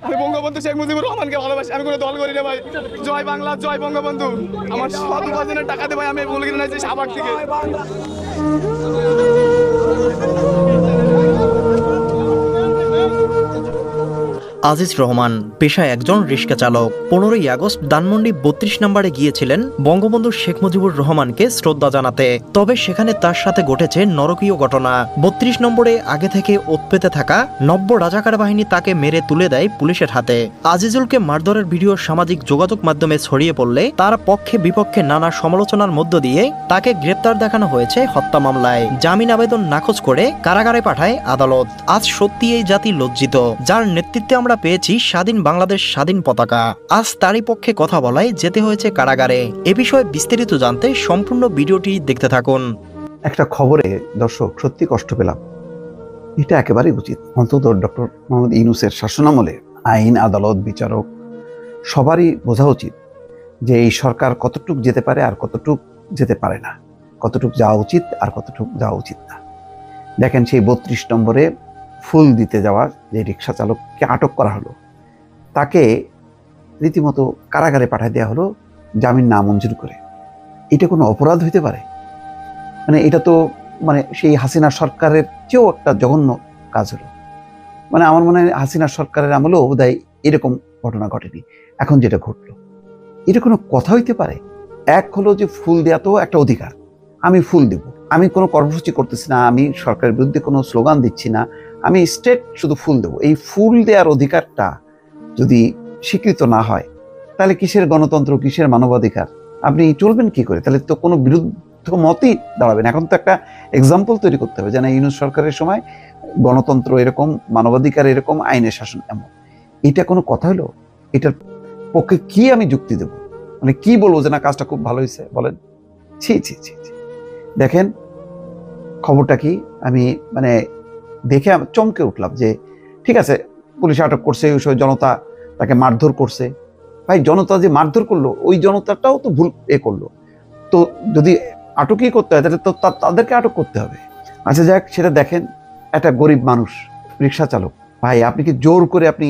আমি বঙ্গবন্ধু শেখ মুজিবুর রহমানকে ভালোবাসি, আমি কোনো দল করি না ভাই। জয় বাংলা, জয় বঙ্গবন্ধু। আমার সৎ উপার্জনের টাকা দিয়ে ভাই আমি মূল কিনে নিয়েছি সাভার থেকে। আজিজ রহমান পেশায় একজন রিক্সা চালক। 15ই আগস্ট ধানমন্ডি 32 নম্বরে গিয়েছিলেন বঙ্গবন্ধু শেখ মুজিবুর রহমানকে শ্রদ্ধা জানাতে। তবে সেখানে তার সাথে ঘটেছে নরকীয় ঘটনা। 32 নম্বরে আগে থেকে উৎপেতে থাকা নব্য রাজাকার বাহিনী তাকে মেরে তুলে দেয় পুলিশের হাতে। আজিজুলকে মারধরের ভিডিও সামাজিক যোগাযোগ মাধ্যমে ছড়িয়ে পড়লে তার পক্ষে বিপক্ষে নানা সমালোচনার মধ্য দিয়ে তাকে গ্রেপ্তার দেখানো হয়েছে হত্যা মামলায়। জামিন আবেদন নাকচ করে কারাগারে পাঠায় আদালত। আজ সত্যি এই জাতি লজ্জিত, যার নেতৃত্বে আমরা পেয়েছি স্বাধীন বাংলাদেশ, স্বাধীন পতাকা। আজ তারই পক্ষে কথা বলায় যেতে হয়েছে কারাগারে। এ বিষয়ে বিস্তারিত জানতে সম্পূর্ণ ভিডিওটি দেখতে থাকুন। একটা খবরে দর্শক সত্যি কষ্ট পেলাম। এটা একেবারেই উচিত। অন্তত ডক্টর মোহাম্মদ ইউনূসের শাসনামলে আইন, আদালত, বিচারক সবারই বোঝা উচিত যে এই সরকার কতটুক যেতে পারে আর কতটুক যেতে পারে না, কতটুক যাওয়া উচিত আর কতটুক যাওয়া উচিত না। দেখেন, সেই 32 নম্বরে ফুল দিতে যাওয়া যে রিক্সা চালককে আটক করা হলো, তাকে রীতিমতো কারাগারে পাঠিয়ে দেওয়া হলো জামিন না মঞ্জুর করে। এটা কোনো অপরাধ হইতে পারে? মানে এটা তো সেই হাসিনা সরকারের চেয়েও একটা জঘন্য কাজ হলো। আমার মনে হয় হাসিনা সরকারের আমলেও বোধহয় এরকম ঘটনা ঘটেনি, এখন যেটা ঘটলো। এটা কোনো কথা হইতে পারে? এক হলো যে ফুল দেওয়া তো একটা অধিকার, আমি ফুল দেব, আমি কোনো কর্মসূচি করতেছি না, আমি সরকারের বিরুদ্ধে কোনো স্লোগান দিচ্ছি না, আমি স্ট্রেট শুধু ফুল দেব। এই ফুল দেওয়ার অধিকারটা যদি স্বীকৃত না হয়, তাহলে কিসের গণতন্ত্র, কিসের মানবাধিকার? আপনি চলবেন কি করে? তাহলে তো কোনো বিরুদ্ধ মতই দাঁড়াবেন। এখন তো একটা এক্সাম্পল তৈরি করতে হবে যে না, ইউনূস সরকারের সময় গণতন্ত্র এরকম, মানবাধিকার এরকম, আইনের শাসন এমন। এটা কোনো কথা হলো? এটার পক্ষে কি আমি যুক্তি দেব? কি বলবো যে না, কাজটা খুব ভালো হয়েছে? বলেন। ছি ছি ছি ছি। দেখেন খবরটা কি, আমি দেখে চমকে উঠলাম যে ঠিক আছে, পুলিশ আটক করছে, ওই জনতা তাকে মারধর করছে। ভাই, জনতা যে মারধর করলো, ওই জনতাটাও তো ভুল করলো। তো যদি আটকই করতে হয়, তাহলে তো তাদেরকে আটক করতে হবে। আচ্ছা যাক, সেটা দেখেন, একটা গরিব মানুষ, রিক্সা চালক। ভাই, আপনি কি জোর করে আপনি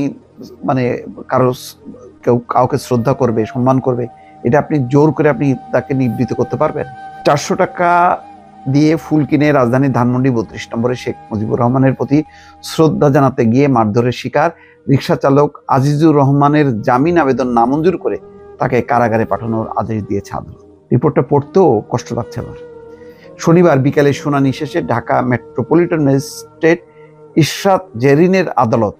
কাউকে শ্রদ্ধা করবে, সম্মান করবে, এটা আপনি জোর করে আপনি তাকে নিবৃত্ত করতে পারবেন? 400 টাকা দিয়ে ফুল কিনে রাজধানী ধানমন্ডি 32 নম্বরে শেখ মুজিবুর রহমানের প্রতি শ্রদ্ধা জানাতে গিয়ে মারধরের শিকার রিক্সা চালক আজিজুর রহমানের জামিন আবেদন নামঞ্জুর করে তাকে কারাগারে পাঠানোর আদেশ দিয়েছে আদালত। রিপোর্টটা পড়তেও কষ্ট লাগছে আমার। শনিবার বিকালে শুনানি শেষে ঢাকা মেট্রোপলিটন ম্যাজিস্ট্রেট ইশরাত জেরিনের আদালত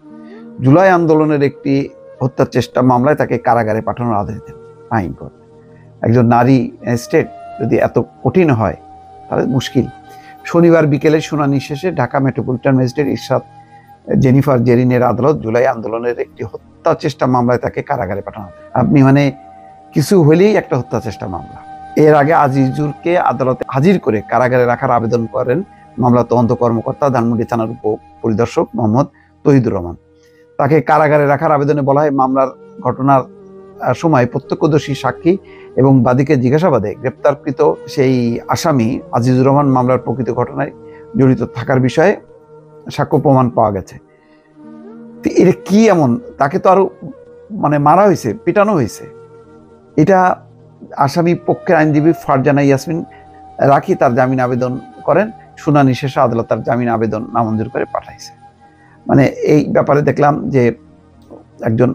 জুলাই আন্দোলনের একটি হত্যার চেষ্টা মামলায় তাকে কারাগারে পাঠানোর আদেশ দেন। আইন কোর্ট। একজন নারী ম্যাজিস্ট্রেট যদি এত কঠিন হয়, তাহলে মুশকিল। শনিবার বিকেলে শুনানি শেষে ঢাকা মেট্রোপলিটন ম্যাজিস্ট্রেট ইশরাত জেনিফার জেরিনের আদালত জুলাই আন্দোলনের একটি হত্যা চেষ্টা মামলায় তাকে কারাগারে পাঠানো। আপনি কিছু হলেই একটা হত্যা চেষ্টা মামলা। এর আগে আজিজুরকে আদালতে হাজির করে কারাগারে রাখার আবেদন করেন মামলা তদন্ত কর্মকর্তা ধানমন্ডি থানার উপপরিদর্শক মোহাম্মদ তহিদুর রহমান। তাকে কারাগারে রাখার আবেদনে বলা হয়, মামলার ঘটনার সময় প্রত্যক্ষদর্শী সাক্ষী এবং বাদীকে জিজ্ঞাসাবাদে গ্রেপ্তারকৃত সেই আসামি আজিজুর রহমান মামলার প্রকৃত ঘটনায় জড়িত থাকার বিষয়ে সাক্ষ্য প্রমাণ পাওয়া গেছে। এটা কি এমন? তাকে তো আরো মারা হয়েছে, পিটানো হয়েছে। এটা আসামি পক্ষের আইনজীবী ফারজানা ইয়াসমিন রাখি তার জামিন আবেদন করেন। শুনানি শেষে আদালত তার জামিন আবেদন নামঞ্জুর করে পাঠাইছে। এই ব্যাপারে দেখলাম যে একজন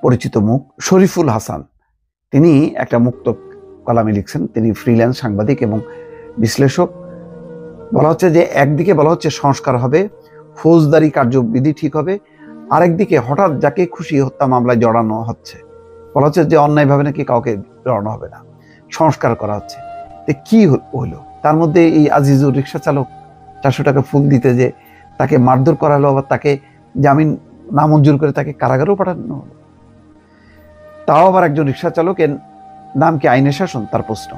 পরিচিত মুখ শরীফুল হাসান, তিনি একটা মুক্ত কলামে লিখছেন। তিনি ফ্রিল্যান্স সাংবাদিক এবং বিশ্লেষক। বলা হচ্ছে যে একদিকে বলা হচ্ছে সংস্কার হবে, ফৌজদারি কার্যবিধি ঠিক হবে, আরেকদিকে হঠাৎ যাকে খুশি হত্যা মামলায় জড়ানো হচ্ছে। বলা হচ্ছে যে অন্যায়ভাবে নাকি কাউকে জড়ানো হবে না, সংস্কার করা হচ্ছে। কি হইলো? তার মধ্যে এই আজিজুর রিক্সা চালক 400 টাকা ফুল দিতে যে তাকে মারধর করা হলো, আবার তাকে জামিন নামঞ্জুর করে তাকে কারাগারেও পাঠানো হলো। তাও আবার একজন রিক্সা চালক। এর নাম কি আইনের শাসন? তার প্রশ্ন।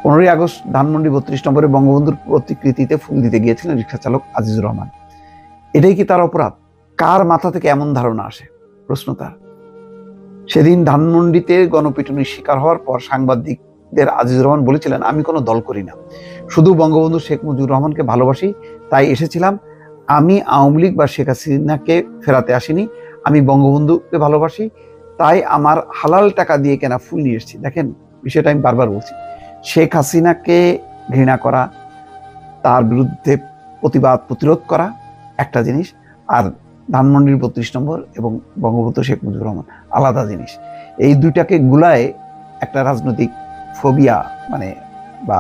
15ই আগস্ট ধানমন্ডি 32 নম্বরে বঙ্গবন্ধুর প্রতিকৃতিতে ফুল দিতে গিয়েছিলেন রিক্সা চালক আজিজুর রহমান। এটাই কি তার অপরাধ? কার মাথা থেকে এমন ধারণা আসে? প্রশ্ন তার। সেদিন ধানমন্ডিতে গণপিটুনির শিকার হওয়ার পর সাংবাদিকদের আজিজুর রহমান বলেছিলেন, আমি কোনো দল করি না, শুধু বঙ্গবন্ধু শেখ মুজিবুর রহমানকে ভালোবাসি, তাই এসেছিলাম। আমি আওয়ামী লীগ বা শেখ হাসিনাকে ফেরাতে আসিনি, আমি বঙ্গবন্ধুকে ভালোবাসি, তাই আমার হালাল টাকা দিয়ে কেনা ফুল নিয়ে এসেছি। দেখেন, বিষয়টা আমি বারবার বলছি, শেখ হাসিনাকে ঘৃণা করা, তার বিরুদ্ধে প্রতিরোধ করা একটা জিনিস, আর ধানমন্ডির 32 নম্বর এবং বঙ্গবন্ধু শেখ মুজিবুর রহমান আলাদা জিনিস। এই দুইটাকে গুলায় একটা রাজনৈতিক ফোবিয়া মানে বা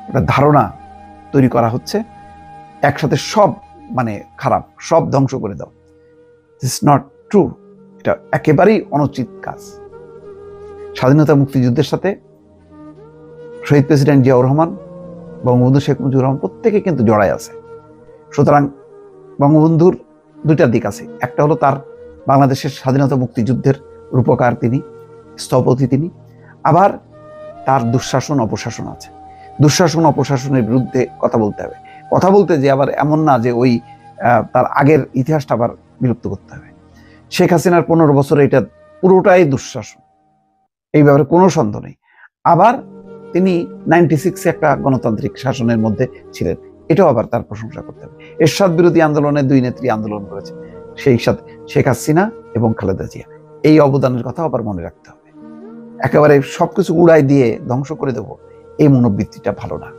একটা ধারণা তৈরি করা হচ্ছে, একসাথে সব মানে খারাপ, সব ধ্বংস করে দাও। This not true. এটা একেবারেই অনুচিত কাজ। স্বাধীনতা মুক্তিযুদ্ধের সাথে শহীদ প্রেসিডেন্ট জিয়াউর রহমান, বঙ্গবন্ধু শেখ মুজিবুর রহমান প্রত্যেকে কিন্তু জড়াই আছে। সুতরাং বঙ্গবন্ধুর দুইটা দিক আছে, একটা হলো তার বাংলাদেশের স্বাধীনতা মুক্তিযুদ্ধের রূপকার তিনি, স্থপতি তিনি, আবার তার দুঃশাসন অপশাসন আছে। দুঃশাসন অপশাসনের বিরুদ্ধে কথা বলতে হবে, কথা বলতে যে আবার এমন না যে ওই তার আগের ইতিহাসটা আবার বিলুপ্ত করতে হবে। শেখ হাসিনার 15 বছরে এটা পুরোটাই দুঃশাসন, এই ব্যাপারে কোনো সন্দেহ নেই। আবার তিনি 96 একটা গণতান্ত্রিক শাসনের মধ্যে ছিলেন, এটাও আবার তার প্রশংসা করতে হবে। এরশাদ বিরোধী আন্দোলনে 2 নেত্রী আন্দোলন করেছে, সেই সাথে শেখ হাসিনা এবং খালেদা জিয়া, এই অবদানের কথা আবার মনে রাখতে হবে। একেবারে সবকিছু উড়াই দিয়ে ধ্বংস করে দেব, এই মনোবৃত্তিটা ভালো না।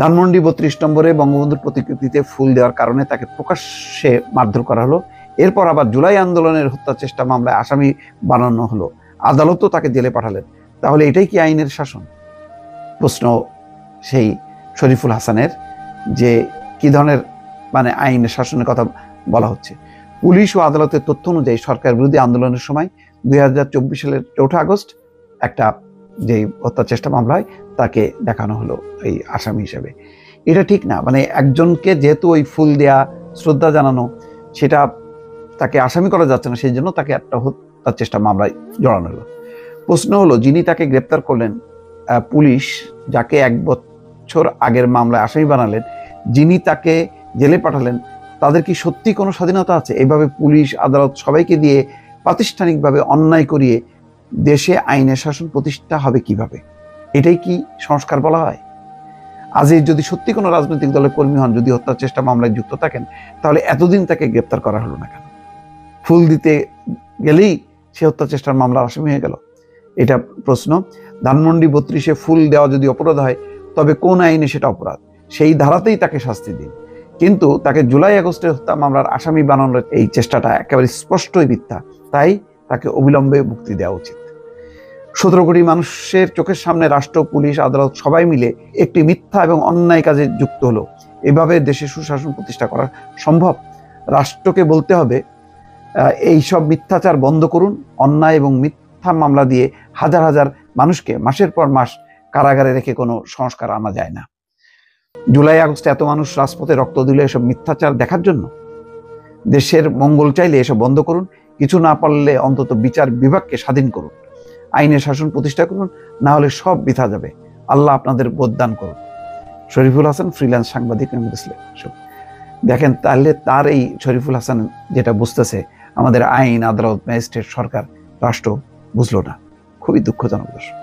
ধানমন্ডি 32 নম্বরে বঙ্গবন্ধুর প্রতিকৃতিতে ফুল দেওয়ার কারণে তাকে প্রকাশ্যে মারধর করা হলো। এরপর আবার জুলাই আন্দোলনের হত্যা চেষ্টা মামলায় আসামি বানানো হলো, আদালতও তাকে জেলে পাঠালেন। তাহলে এটাই কি আইনের শাসন? প্রশ্ন সেই শরীফুল হাসানের, যে কি ধরনের মানে আইনের শাসনের কথা বলা হচ্ছে। পুলিশ ও আদালতের তথ্য অনুযায়ী সরকার বিরোধী আন্দোলনের সময় 2024 সালের 4 আগস্ট একটা যে হত্যা চেষ্টা মামলা হয় তাকে দেখানো হলো এই আসামি হিসেবে। এটা ঠিক না। মানে একজনকে যেহেতু ওই ফুল দেয়া, শ্রদ্ধা জানানো, সেটা তাকে আসামি করা যাচ্ছে না, সেই জন্য তাকে একটা হত্যা চেষ্টা মামলায় জড়ানো হলো। প্রশ্ন হলো, যিনি তাকে গ্রেপ্তার করলেন, পুলিশ যাকে 1 বছর আগের মামলায় আসামি বানালেন, যিনি তাকে জেলে পাঠালেন, তাদের কি সত্যি কোনো স্বাধীনতা আছে? এইভাবে পুলিশ আদালত সবাইকে দিয়ে প্রাতিষ্ঠানিকভাবে অন্যায় করিয়ে দেশে আইনের শাসন প্রতিষ্ঠা হবে কিভাবে? এটাই কি সংস্কার বলা হয়? আজিজ যদি সত্যি কোনো রাজনৈতিক দলের কর্মী হন, যদি হত্যার চেষ্টা মামলায় যুক্ত থাকেন, তাহলে এতদিন তাকে গ্রেপ্তার করা হলো না কেন? ফুল দিতে গেলেই সে হত্যা চেষ্টার মামলার আসামি হয়ে গেল, এটা প্রশ্ন। ধানমন্ডি 32-এ ফুল দেওয়া যদি অপরাধ হয়, তবে কোন আইনে সেটা অপরাধ? সেই ধারাতেই তাকে শাস্তি দিন। কিন্তু তাকে জুলাই আগস্টের হত্যা মামলার আসামি বানানোর এই চেষ্টাটা একেবারে স্পষ্টই মিথ্যা, তাই তাকে অবিলম্বে মুক্তি দেওয়া উচিত। 17 কোটি মানুষের চোখের সামনে রাষ্ট্র, পুলিশ, আদালত সবাই মিলে একটি মিথ্যা এবং অন্যায় কাজে যুক্ত হলো। এভাবে দেশে সুশাসন প্রতিষ্ঠা করা সম্ভব? রাষ্ট্রকে বলতে হবে এই সব মিথ্যাচার বন্ধ করুন। অন্যায় এবং মিথ্যা মামলা দিয়ে হাজার হাজার মানুষকে মাসের পর মাস কারাগারে রেখে কোনো সংস্কার আনা যায় না। জুলাই আগস্টে এত মানুষ রাজপথে রক্ত দিল এসব মিথ্যাচার দেখার জন্য? দেশের মঙ্গল চাইলে এসব বন্ধ করুন। কিছু না পারলে অন্তত বিচার বিভাগকে স্বাধীন করুন, আইনের শাসন প্রতিষ্ঠা করুন, না হলে সব বৃথা যাবে। আল্লাহ আপনাদের বোধদান করুন। শরীফুল হাসান, ফ্রিল্যান্স সাংবাদিক। দেখেন, তাহলে তার এই শরীফুল হাসান যেটা বুঝতেছে, আমাদের আইন, আদালত, ম্যাজিস্ট্রেট, সরকার, রাষ্ট্র বুঝলো না। খুবই দুঃখজনক দর্শক।